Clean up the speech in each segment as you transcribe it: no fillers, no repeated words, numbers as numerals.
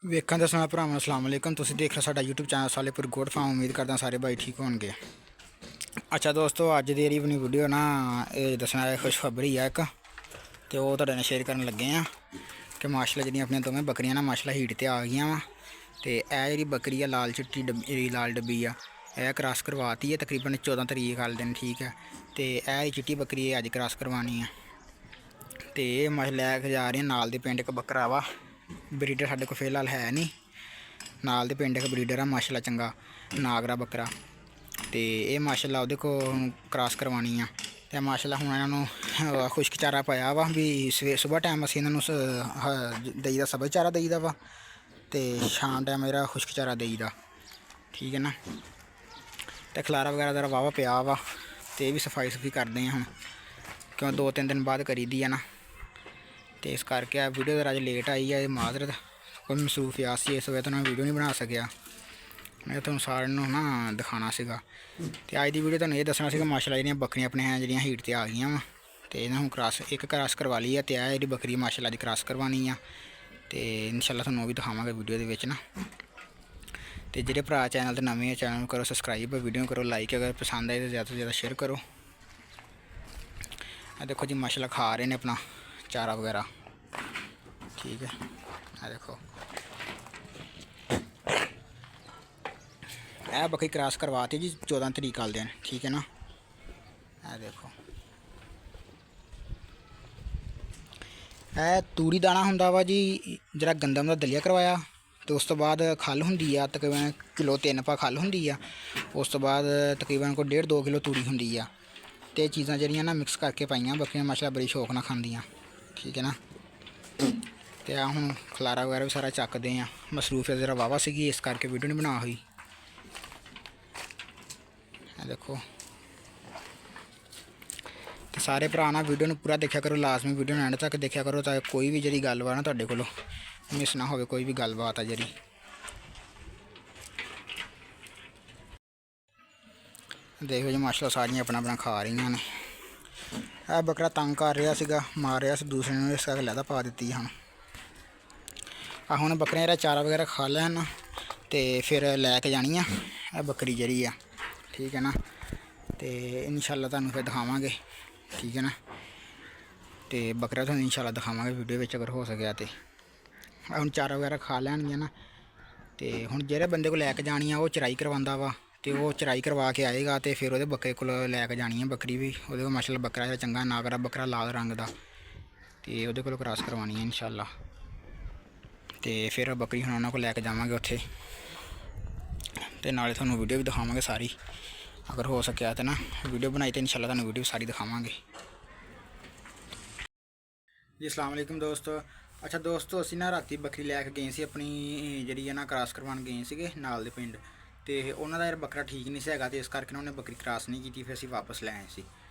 ਵੇਖਾਂ ਦੱਸਣਾ ਭਰਾਵਾਂ ਅਸਲਾਮ ਅਲੈਕਮ। ਤੁਸੀਂ ਦੇਖ ਰਹੇ ਸਾਡਾ YouTube ਚੈਨਲ ਸਾਲੇਪੁਰ ਗੋਟ ਫਾਰਮ। ਉਮੀਦ ਕਰਦਾ ਸਾਰੇ ਭਾਈ ਠੀਕ ਹੋਣਗੇ। ਅੱਛਾ ਦੋਸਤੋ, ਅੱਜ ਦੀ ਜਿਹੜੀ ਆਪਣੀ ਵੀਡੀਓ ਨਾ ਇਹ ਦੱਸਣਾ ਖੁਸ਼ਖਬਰੀ ਆ ਇੱਕ, ਤੇ ਉਹ ਤੁਹਾਡੇ ਨਾਲ ਸ਼ੇਅਰ ਕਰਨ ਲੱਗੇ ਆ ਕਿ ਮਾਸ਼ਾਅੱਲਾ ਜਿਹੜੀਆਂ ਆਪਣੀਆਂ ਦੋਵੇਂ ਬੱਕਰੀਆਂ ਨਾ ਮਾਸ਼ਾਅੱਲਾ ਹੀਟ ਤੇ ਆ ਗਈਆਂ ਵਾ। ਤੇ ਇਹ ਜਿਹੜੀ ਬੱਕਰੀ ਆ ਲਾਲ ਚਿੱਟੀ ਡੱਬੀ ਲਾਲ ਡੱਬੀ ਆ, ਇਹ ਕ੍ਰਾਸ ਕਰਵਾਤੀ ਹੈ ਤਕਰੀਬਨ 14 ਤਰੀਕ ਵਾਲੇ ਦਿਨ, ਠੀਕ ਹੈ। ਤੇ ਇਹ ਚਿੱਟੀ ਬੱਕਰੀ ਅੱਜ ਕ੍ਰਾਸ ਕਰਵਾਉਣੀ ਆ। ਤੇ ਇਹ ਮਾਸ਼ਾਅੱਲਾ ਲੈ ਕੇ ਜਾ ਰਹੇ ਨਾਲ ਦੇ ਪਿੰਡ ਇੱਕ ਬੱਕਰਾ ਵਾ। ਬਰੀਡਰ ਸਾਡੇ ਕੋਲ ਫਿਲਹਾਲ ਹੈ ਨਹੀਂ। ਨਾਲ ਦੇ ਪਿੰਡ ਇੱਕ ਬਰੀਡਰ ਆ ਮਾਸ਼ਾਅੱਲਾ ਚੰਗਾ ਨਾਗਰਾ ਬੱਕਰਾ, ਤੇ ਇਹ ਮਾਸ਼ਾਅੱਲਾ ਉਹਦੇ ਕੋਲ ਕ੍ਰਾਸ ਕਰਵਾਉਣੀ ਆ। ਤੇ ਮਾਸ਼ਾਅੱਲਾ ਹੁਣ ਇਹਨਾਂ ਨੂੰ ਖੁਸ਼ਕ ਚਾਰਾ ਪਾਇਆ ਵਾ ਵੀ ਸੁਬਾਹ ਟਾਈਮ ਅਸੀਂ ਇਹਨਾਂ ਨੂੰ ਦਈਦਾ ਸਬਜ਼ ਚਾਰਾ ਦਈਦਾ ਵਾ, ਤੇ ਸ਼ਾਮ ਟਾਈਮ ਮੇਰਾ ਖੁਸ਼ਕ ਚਾਰਾ ਦਈਦਾ, ਠੀਕ ਹੈ ਨਾ। ਤੇ ਖਲਾਰਾ ਵਗੈਰਾ ਦਾ ਵਾਵਾ ਪਿਆ ਵਾ, ਤੇ ਇਹ ਵੀ ਸਫਾਈ ਸੁਫਾਈ ਕਰਦੇ ਆ ਹੁਣ, ਕਿਉਂ 2-3 ਦਿਨ ਬਾਅਦ ਕਰੀਦੀ ਆ ਨਾ। ਤੇ ਇਸ ਕਰਕੇ ਆ ਵੀਡੀਓ ਦਾ ਅੱਜ ਲੇਟ ਆਈ ਹੈ, ਮਾਜ਼ਰਤ ਕੋਈ ਮਸਰੂਫੀਅਤ ਸੀ ਇਸ ਵਜ੍ਹਾ ਤੋਂ ਮੈਂ ਵੀਡੀਓ ਨਹੀਂ ਬਣਾ ਸਕਿਆ। ਮੈਂ ਤੁਹਾਨੂੰ ਸਾਰਿਆਂ ਨੂੰ ਨਾ ਦਿਖਾਉਣਾ ਸੀਗਾ। ਤੇ ਅੱਜ ਦੀ ਵੀਡੀਓ ਤੁਹਾਨੂੰ ਇਹ ਦੱਸਣਾ ਸੀਗਾ ਮਾਸ਼ਾਅੱਲਾ ਜਿਹੜੀਆਂ ਬੱਕਰੀਆਂ ਆਪਣੇ ਜਿਹੜੀਆਂ ਹੀਟ ਤੇ ਆ ਗਈਆਂ ਵਾ, ਤੇ ਇਹਨਾਂ ਨੂੰ ਇੱਕ ਕ੍ਰਾਸ ਕਰਵਾ ਲਈ ਆ। ਤੇ ਇਹ ਜਿਹੜੀ ਬੱਕਰੀ ਮਾਸ਼ਾਅੱਲਾ ਦੀ ਕ੍ਰਾਸ ਕਰਵਾਉਣੀ ਆ, ਤੇ ਇਨਸ਼ਾਅੱਲਾ ਤੁਹਾਨੂੰ ਉਹ ਵੀ ਦਿਖਾਵਾਂਗੇ ਵੀਡੀਓ ਦੇ ਵਿੱਚ ਨਾ। ਤੇ ਜਿਹੜੇ ਭਰਾ ਚੈਨਲ 'ਤੇ ਨਵੇਂ ਆ ਚੈਨਲ ਨੂੰ ਕਰੋ ਸਬਸਕ੍ਰਾਈਬ, ਵੀਡੀਓ ਨੂੰ ਕਰੋ ਲਾਈਕ, ਅਗਰ ਪਸੰਦ ਆਏ ਤਾਂ ਜ਼ਿਆਦਾ ਤੋਂ ਜ਼ਿਆਦਾ ਸ਼ੇਅਰ ਕਰੋ। ਆ ਦੇਖੋ ਜੀ ਮਾਸ਼ਾਅੱਲਾ ਖਾ ਰਹੇ ਨੇ ਆਪਣਾ ਚਾਰਾ ਵਗੈਰਾ, ਠੀਕ ਹੈ। ਆ ਦੇਖੋ ਇਹ ਬੱਕਰੀ ਕ੍ਰਾਸ ਕਰਵਾਤੀ ਜੀ 14 ਤਰੀਕ ਵਾਲੇ ਦਿਨ, ਠੀਕ ਹੈ ਨਾ। ਇਹ ਦੇਖੋ ਇਹ ਤੂੜੀ ਦਾਣਾ ਹੁੰਦਾ ਵਾ ਜੀ, ਜਿਹੜਾ ਗੰਦਮ ਦਾ ਦਲੀਆ ਕਰਵਾਇਆ, ਤੇ ਉਸ ਤੋਂ ਬਾਅਦ ਖੱਲ ਹੁੰਦੀ ਆ ਤਕਰੀਬਨ ਕਿਲੋ 3 ਪਾ ਖੱਲ ਹੁੰਦੀ ਆ। ਉਸ ਤੋਂ ਬਾਅਦ ਤਕਰੀਬਨ ਕੋਈ 1.5-2 ਕਿਲੋ ਤੂੜੀ ਹੁੰਦੀ ਆ। ਤੇ ਚੀਜ਼ਾਂ ਜਿਹੜੀਆਂ ਨਾ ਮਿਕਸ ਕਰਕੇ ਪਾਈਆਂ ਬੱਕਰੀਆਂ ਮਾਸ਼ਾਅੱਲਾ ਬੜੀ ਸ਼ੌਕ ਨਾਲ ਖਾਂਦੀਆਂ, ਠੀਕ ਹੈ ਨਾ। ਤੇ ਆ ਹੁਣ ਖਲਾਰਾ ਵਗੈਰਾ ਵੀ ਸਾਰਾ ਚੱਕਦੇ ਆ, ਮਸਰੂਫੀਅਤ ਜ਼ਰਾ ਵਾਵਾ ਸੀਗੀ ਇਸ ਕਰਕੇ ਵੀਡੀਓ ਨਹੀਂ ਬਣਾ ਹੋਈ। ਇਹ ਦੇਖੋ ਤੇ ਸਾਰੇ ਭਰਾ ਨਾ ਵੀਡੀਓ ਨੂੰ ਪੂਰਾ ਦੇਖਿਆ ਕਰੋ, ਲਾਜ਼ਮੀ ਵੀਡੀਓ ਨੂੰ ਐਂਡ ਤੱਕ ਦੇਖਿਆ ਕਰੋ, ਤਾਂ ਕੋਈ ਵੀ ਜਿਹੜੀ ਗੱਲਬਾਤ ਨਾ ਤੁਹਾਡੇ ਕੋਲੋਂ ਮਿਸ ਨਾ ਹੋਵੇ। ਕੋਈ ਵੀ ਗੱਲਬਾਤ ਆ ਜਿਹੜੀ ਦੇਖੋ ਜੀ ਮਾਸ਼ਾਅੱਲਾ ਸਾਰੀਆਂ ਆਪਣਾ ਆਪਣਾ ਖਾ ਰਹੀਆਂ ਨੇ। ਇਹ ਬੱਕਰਾ ਤੰਗ ਕਰ ਰਿਹਾ ਸੀਗਾ, ਮਾਰ ਰਿਹਾ ਸੀ ਦੂਸਰੇ ਨੂੰ, ਇਸ ਕਰਕੇ ਲੈਦਾ ਪਾ ਦਿੱਤੀ ਹੁਣ। ਆ ਹੁਣ ਬੱਕਰੀਆਂ ਜਿਹੜਾ ਚਾਰਾ ਵਗੈਰਾ ਖਾ ਲੈਣ ਤੇ ਫਿਰ ਲੈ ਕੇ ਜਾਣੀ ਆ ਇਹ ਬੱਕਰੀ ਜਿਹੜੀ ਆ, ਠੀਕ ਹੈ ਨਾ। ਤੇ ਇਨਸ਼ਾਅੱਲਾ ਤੁਹਾਨੂੰ ਫਿਰ ਦਿਖਾਵਾਂਗੇ, ਠੀਕ ਹੈ ਨਾ। ਤੇ ਬੱਕਰਾ ਤੁਹਾਨੂੰ ਇਨਸ਼ਾਅੱਲਾ ਦਿਖਾਵਾਂਗੇ ਵੀਡੀਓ ਵਿੱਚ ਅਗਰ ਹੋ ਸਕਿਆ। ਤੇ ਹੁਣ ਚਾਰਾ ਵਗੈਰਾ ਖਾ ਲੈਣਗੀਆਂ ਨਾ। ਤੇ ਹੁਣ ਜਿਹੜੇ ਬੰਦੇ ਕੋਲ ਲੈ ਕੇ ਜਾਣੀ ਆ ਉਹ ਚਰਾਈ ਕਰਵਾਉਂਦਾ ਵਾ, ਤੇ ਉਹ ਚਰਾਈ ਕਰਵਾ ਕੇ ਆਏਗਾ ਤੇ ਫਿਰ ਉਹਦੇ ਬੱਕਰੇ ਕੋਲ ਲੈ ਕੇ ਜਾਣੀ ਹੈ ਬੱਕਰੀ ਵੀ। ਉਹਦੇ ਕੋਲ ਮਾਸ਼ਾਅੱਲਾ ਬੱਕਰਾ ਜਿਹੜਾ ਚੰਗਾ ਨਾਗਰਾ ਬੱਕਰਾ ਲਾਲ ਰੰਗ ਦਾ, ਤੇ ਉਹਦੇ ਕੋਲ ਕ੍ਰਾਸ ਕਰਵਾਉਣੀ ਹੈ ਇਨਸ਼ਾਅੱਲਾ। ਤੇ ਫਿਰ ਬੱਕਰੀ ਹੁਣ ਉਹਨਾਂ ਕੋਲ ਲੈ ਕੇ ਜਾਵਾਂਗੇ ਉੱਥੇ, ਤੇ ਨਾਲੇ ਤੁਹਾਨੂੰ ਵੀਡੀਓ ਵੀ ਦਿਖਾਵਾਂਗੇ ਸਾਰੀ ਅਗਰ ਹੋ ਸਕਿਆ ਤਾਂ ਨਾ। ਵੀਡੀਓ ਬਣਾਈ ਤੇ ਇਨਸ਼ਾਅੱਲਾ ਤੁਹਾਨੂੰ ਵੀਡੀਓ ਸਾਰੀ ਦਿਖਾਵਾਂਗੇ ਜੀ। ਅਸਲਾਮ ਵਾਲੇਕੁਮ ਦੋਸਤੋ। ਅੱਛਾ ਦੋਸਤੋ, ਅਸੀਂ ਨਾ ਰਾਤੀ ਬੱਕਰੀ ਲੈ ਕੇ ਗਏ ਸੀ ਆਪਣੀ ਜਿਹੜੀ ਹੈ ਨਾ ਕ੍ਰਾਸ ਕਰਵਾਉਣ ਗਏ ਸੀਗੇ ਨਾਲ ਦੇ ਪਿੰਡ, ਤੇ ਉਹਨਾਂ ਦਾ ਯਾਰ ਬੱਕਰਾ ਠੀਕ ਨਹੀਂ ਸੀ ਹੈਗਾ, ਤੇ ਇਸ ਕਰਕੇ ਉਹਨਾਂ ਨੇ ਬੱਕਰੀ ਕ੍ਰਾਸ ਨਹੀਂ ਕੀਤੀ। ਫਿਰ ਅਸੀਂ ਵਾਪਸ ਲੈ ਆਏ ਸੀ।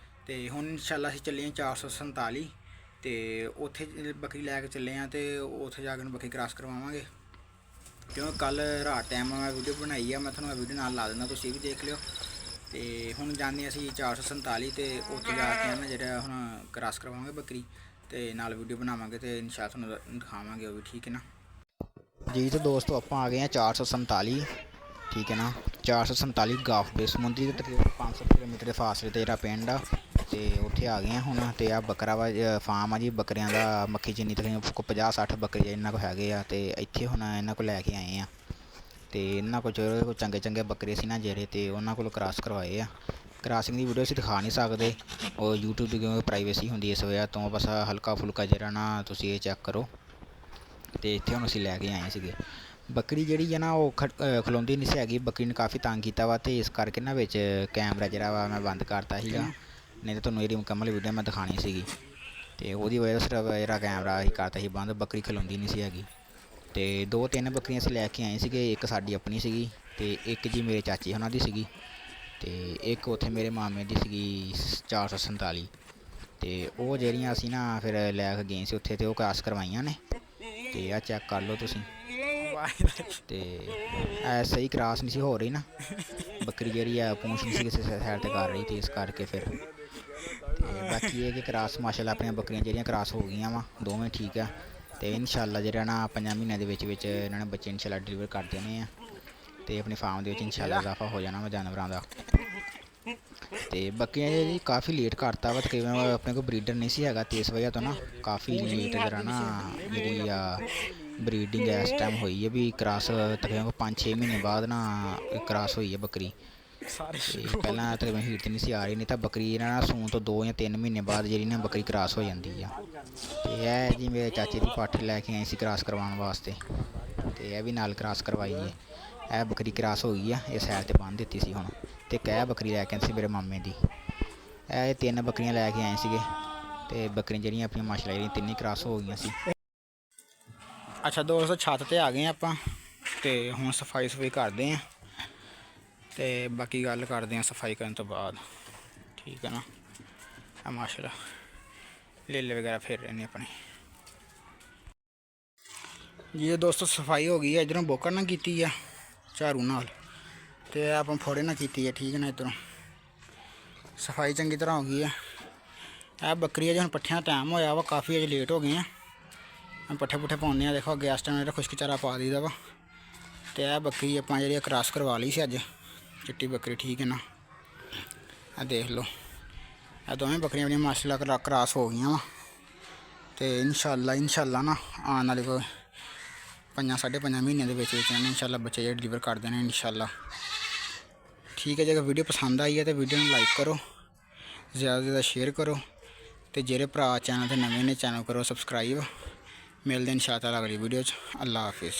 ਤੇ ਹੁਣ ਇਨਸ਼ਾਅੱਲਾ ਅਸੀਂ ਚੱਲੇ ਹਾਂ 447, ਤੇ ਉੱਥੇ ਬੱਕਰੀ ਲੈ ਕੇ ਚੱਲੇ ਹਾਂ, ਤੇ ਉੱਥੇ ਜਾ ਕੇ ਬੱਕਰੀ ਕ੍ਰਾਸ ਕਰਵਾਵਾਂਗੇ। ਕਿਉਂਕਿ ਕੱਲ੍ਹ ਰਾਤ ਟਾਈਮ ਮੈਂ ਵੀਡੀਓ ਬਣਾਈ ਆ, ਮੈਂ ਤੁਹਾਨੂੰ ਵੀਡੀਓ ਨਾਲ ਲਾ ਦਿੰਦਾ, ਤੁਸੀਂ ਵੀ ਦੇਖ ਲਿਓ। ਤੇ ਹੁਣ ਜਾਂਦੇ ਅਸੀਂ 447, ਤੇ ਉੱਥੇ ਜਾ ਕੇ ਨਾ ਜਿਹੜਾ ਹੁਣ ਕ੍ਰਾਸ ਕਰਵਾਵਾਂਗੇ ਬੱਕਰੀ, ਤੇ ਨਾਲ ਵੀਡੀਓ ਬਣਾਵਾਂਗੇ, ਤੇ ਇਨਸ਼ਾਅੱਲਾ ਤੁਹਾਨੂੰ ਦਿਖਾਵਾਂਗੇ ਉਹ ਵੀ, ਠੀਕ ਹੈ ਨਾ ਜੀ। ਤੇ ਦੋਸਤੋ ਆਪਾਂ ਆ ਗਏ ਹਾਂ 447, ਠੀਕ ਹੈ ਨਾ। 447 ਗਾਫ ਬੇ ਸਮੁੰਦਰੀ ਦੇ ਤਕਰੀਬਨ 500 ਕਿਲੋਮੀਟਰ ਦੇ ਫਾਸਲੇ 'ਤੇ ਜਿਹੜਾ ਪਿੰਡ ਆ, ਤੇ ਉੱਥੇ ਆ ਗਏ ਆ ਹੁਣ। ਤੇ ਆ ਬੱਕਰਾ ਵਾ ਫਾਰਮ ਆ ਜੀ ਬੱਕਰੀਆਂ ਦਾ, ਮੱਖੀ ਚੀਨੀ ਤਕਰੀਬਨ 50-60 ਬੱਕਰੇ ਇਹਨਾਂ ਕੋਲ ਹੈਗੇ ਆ। ਤੇ ਇੱਥੇ ਹੁਣ ਇਹਨਾਂ ਕੋਲ ਲੈ ਕੇ ਆਏ ਆ, ਤੇ ਇਹਨਾਂ ਕੋਲ ਚੰਗੇ ਚੰਗੇ ਬੱਕਰੇ ਸੀ ਨਾ ਜਿਹੜੇ, ਤੇ ਉਹਨਾਂ ਕੋਲ ਕ੍ਰਾਸ ਕਰਵਾਏ ਆ। ਕ੍ਰਾਸਿੰਗ ਦੀ ਵੀਡੀਓ ਅਸੀਂ ਦਿਖਾ ਨਹੀਂ ਸਕਦੇ, ਉਹ YouTube ਦੀ ਕਿਉਂਕਿ ਪ੍ਰਾਈਵੇਸੀ ਹੁੰਦੀ ਇਸ ਵਜ੍ਹਾ ਤੋਂ। ਬਸ ਹਲਕਾ ਫੁਲਕਾ ਜਿਹੜਾ ਨਾ ਤੁਸੀਂ ਇਹ ਚੈੱਕ ਕਰੋ। ਤੇ ਇੱਥੇ ਹੁਣ ਅਸੀਂ ਲੈ ਕੇ ਆਏ ਸੀਗੇ ਬੱਕਰੀ ਜਿਹੜੀ ਹੈ ਨਾ, ਉਹ ਖਲੋਂਦੀ ਨਹੀਂ ਸੀ ਹੈਗੀ। ਬੱਕਰੀ ਨੇ ਕਾਫੀ ਤੰਗ ਕੀਤਾ ਵਾ, ਤੇ ਇਸ ਕਰਕੇ ਨਾ ਵਿੱਚ ਕੈਮਰਾ ਜਿਹੜਾ ਵਾ ਮੈਂ ਬੰਦ ਕਰਤਾ ਸੀਗਾ, ਨਹੀਂ ਤਾਂ ਤੁਹਾਨੂੰ ਇਹਦੀ ਮੁਕੰਮਲ ਵੀਡੀਓ ਮੈਂ ਦਿਖਾਣੀ ਸੀਗੀ। ਤੇ ਉਹਦੀ ਵਜ੍ਹਾ ਸਿਰਫ ਜਿਹੜਾ ਕੈਮਰਾ ਅਸੀਂ ਕਰਤਾ ਸੀ ਬੰਦ, ਬੱਕਰੀ ਖਲੋਂਦੀ ਨਹੀਂ ਸੀ ਹੈਗੀ। ਤੇ 2-3 ਬੱਕਰੀਆਂ ਅਸੀਂ ਲੈ ਕੇ ਆਏ ਸੀਗੇ, ਇੱਕ ਸਾਡੀ ਆਪਣੀ ਸੀਗੀ, ਤੇ ਇੱਕ ਜੀ ਮੇਰੇ ਚਾਚੇ ਉਹਨਾਂ ਦੀ ਸੀਗੀ, ਤੇ ਇੱਕ ਉੱਥੇ ਮੇਰੇ ਮਾਮੇ ਦੀ ਸੀਗੀ 447। ਤੇ ਉਹ ਜਿਹੜੀਆਂ ਅਸੀਂ ਨਾ ਫਿਰ ਲੈ ਕੇ ਗਏ ਸੀ ਉੱਥੇ, ਤੇ ਉਹ ਕ੍ਰਾਸ ਕਰਵਾਈਆਂ ਨੇ। ਤੇ ਆ ਚੈੱਕ ਕਰ ਲਓ ਤੁਸੀਂ। ਤੇ ਸਹੀ ਕ੍ਰਾਸ ਨਹੀਂ ਸੀ ਹੋ ਰਹੀ ਨਾ, ਬੱਕਰੀ ਜਿਹੜੀ ਆ ਪੂੰਛ ਨਹੀਂ ਸੀ ਕਿਸੇ ਸਾਈਡ 'ਤੇ ਕਰ ਰਹੀ, ਤੇ ਇਸ ਕਰਕੇ ਫਿਰ। ਤੇ ਬਾਕੀ ਇਹ ਕਿ ਕ੍ਰਾਸ ਮਾਸ਼ਾਅੱਲਾ ਆਪਣੀਆਂ ਬੱਕਰੀਆਂ ਜਿਹੜੀਆਂ ਕ੍ਰਾਸ ਹੋ ਗਈਆਂ ਵਾ ਦੋਵੇਂ, ਠੀਕ ਆ। ਤੇ ਇਨਸ਼ਾਅੱਲਾ ਜਿਹੜਾ ਨਾ 5 ਮਹੀਨਿਆਂ ਦੇ ਵਿੱਚ ਇਹਨਾਂ ਨੇ ਬੱਚੇ ਇਨਸ਼ਾਅੱਲਾ ਡਿਲੀਵਰ ਕਰ ਦੇਣੇ ਆ ਤੇ ਆਪਣੀ ਫਾਰਮ ਦੇ ਵਿੱਚ ਇਨਸ਼ਾਅੱਲਾ ਇਜ਼ਾਫਾ ਹੋ ਜਾਣਾ ਵਾ ਜਾਨਵਰਾਂ ਦਾ। ਤੇ ਬੱਕਰੀਆਂ ਜੀ ਕਾਫੀ ਲੇਟ ਕਰਤਾ ਵਾ, ਤਕਰੀਬਨ ਆਪਣੇ ਕੋਲ ਬਰੀਡਰ ਨਹੀਂ ਸੀ ਹੈਗਾ ਤੇ ਇਸ ਵਜ੍ਹਾ ਤੋਂ ਨਾ ਕਾਫੀ ਲੇਟ ਜਿਹੜਾ ਨਾ ਜਿਹੜੀ ਆ ਬਰੀਡਿੰਗ ਇਸ ਟਾਈਮ ਹੋਈ ਹੈ ਵੀ ਕ੍ਰਾਸ ਤਕਰੀਬਨ 5-6 ਮਹੀਨੇ ਬਾਅਦ ਨਾ ਕ੍ਰਾਸ ਹੋਈ ਹੈ ਬੱਕਰੀ। ਤੇ ਪਹਿਲਾਂ ਤਕਰੀਬਨ ਹੀਟ ਤੇ ਨਹੀਂ ਸੀ ਆ ਰਹੀ, ਨਹੀਂ ਤਾਂ ਬੱਕਰੀ ਇਹਨਾਂ ਨਾਲ ਸੂਣ ਤੋਂ 2 ਜਾਂ 3 ਮਹੀਨੇ ਬਾਅਦ ਜਿਹੜੀ ਨਾ ਬੱਕਰੀ ਕ੍ਰਾਸ ਹੋ ਜਾਂਦੀ ਆ। ਤੇ ਇਹ ਜੀ ਮੇਰੇ ਚਾਚੇ ਦੀ ਪੱਠ ਲੈ ਕੇ ਆਏ ਸੀ ਕ੍ਰਾਸ ਕਰਵਾਉਣ ਵਾਸਤੇ, ਤੇ ਇਹ ਵੀ ਨਾਲ ਕ੍ਰਾਸ ਕਰਵਾਈ ਹੈ। ਇਹ ਬੱਕਰੀ ਕ੍ਰਾਸ ਹੋ ਗਈ ਆ, ਇਹ ਸਾਈਡ ਤੇ ਬੰਨ੍ਹ ਦਿੱਤੀ ਸੀ ਹੁਣ। ਤੇ ਕਹਿ ਬੱਕਰੀ ਲੈ ਕੇ ਆਏ ਸੀ ਮੇਰੇ ਮਾਮੇ ਦੀ। ਇਹ 3 ਬੱਕਰੀਆਂ ਲੈ ਕੇ ਆਏ ਸੀਗੇ ਤੇ ਬੱਕਰੀਆਂ ਜਿਹੜੀਆਂ ਆਪਣੀਆਂ ਮਾਸ਼ਾਅੱਲਾ ਜਿਹੜੀਆਂ 3 ਕ੍ਰਾਸ ਹੋ ਗਈਆਂ ਸੀ। ਅੱਛਾ ਦੋਸਤੋ, ਛੱਤ ਤੇ ਆ ਗਏ ਆਪਾਂ ਤੇ ਹੁਣ ਸਫਾਈ ਕਰਦੇ ਆਂ ਤੇ ਬਾਕੀ ਗੱਲ ਕਰਦੇ ਆਂ ਸਫਾਈ ਕਰਨ ਤੋਂ ਬਾਅਦ, ਠੀਕ ਹੈ ਨਾ। ਆ ਮਾਸ਼ਾਅੱਲਾ ਲੇਲੇ ਵਗੈਰਾ ਫਿਰ ਰਹੇ ਨੇ ਆਪਣੇ ਜੀ। ਦੋਸਤੋ ਸਫਾਈ ਹੋ ਗਈ ਹੈ, ਇੱਧਰੋਂ ਬੋਕਰ ਨਾਲ ਕੀਤੀ ਆ ਝਾੜੂ ਨਾਲ ਤੇ ਆਪਾਂ ਫੋੜੇ ਨਾਲ ਕੀਤੀ ਹੈ, ਠੀਕ ਹੈ ਨਾ। ਇੱਧਰੋਂ ਸਫਾਈ ਚੰਗੀ ਤਰ੍ਹਾਂ ਹੋ ਗਈ ਹੈ। ਇਹ ਬੱਕਰੀ ਹੈ ਜੀ, ਹੁਣ ਪੱਠਿਆਂ ਦਾ ਟਾਈਮ ਹੋਇਆ ਵਾ, ਕਾਫੀ ਅਜੇ ਲੇਟ ਹੋ ਗਏ ਆ। ਪੱਠੇ ਪੁੱਠੇ ਪਾਉਂਦੇ ਆ, ਦੇਖੋ ਅੱਗੇ ਇਸ ਟਾਈਮ ਜਿਹੜਾ ਖੁਸ਼ਕ ਚਾਰਾ ਪਾ ਦਈਦਾ ਵਾ। ਤੇ ਇਹ ਬੱਕਰੀ ਆਪਾਂ ਜਿਹੜੀ ਕ੍ਰਾਸ ਕਰਵਾ ਲਈ ਸੀ ਅੱਜ, ਚਿੱਟੀ ਬੱਕਰੀ, ਠੀਕ ਹੈ ਨਾ। ਇਹ ਦੇਖ ਲਓ, ਇਹ ਦੋਵੇਂ ਬੱਕਰੀਆਂ ਆਪਣੀਆਂ ਮਾਸ਼ਾਅੱਲਾ ਕ੍ਰਾਸ ਹੋ ਗਈਆਂ ਵਾ। ਤੇ ਇਨਸ਼ਾਅੱਲਾ ਨਾ ਆਉਣ ਵਾਲੇ ਕੋਈ 5-5.5 ਮਹੀਨਿਆਂ ਦੇ ਵਿੱਚ ਇਨਸ਼ਾਅੱਲਾ ਬੱਚੇ ਜਿਹੜੇ ਡਿਲੀਵਰ ਕਰ ਦੇਣੇ ਇਨਸ਼ਾਅੱਲਾ, ਠੀਕ ਹੈ। ਜੇ ਵੀਡੀਓ ਪਸੰਦ ਆਈ ਹੈ ਤਾਂ ਵੀਡੀਓ ਨੂੰ ਲਾਈਕ ਕਰੋ, ਜ਼ਿਆਦਾ ਤੋਂ ਜ਼ਿਆਦਾ ਸ਼ੇਅਰ ਕਰੋ, ਤੇ ਜਿਹੜੇ ਭਰਾ ਚੈਨਲ 'ਤੇ ਨਵੇਂ ਨੇ ਚੈਨਲ ਕਰੋ ਸਬਸਕ੍ਰਾਈਬ। ਮਿਲਦੇ ਇਨਸ਼ਾਅੱਲਾ ਅਗਲੀ ਵੀਡੀਓ 'ਚ। ਅੱਲਾ ਹਾਫਿਜ਼।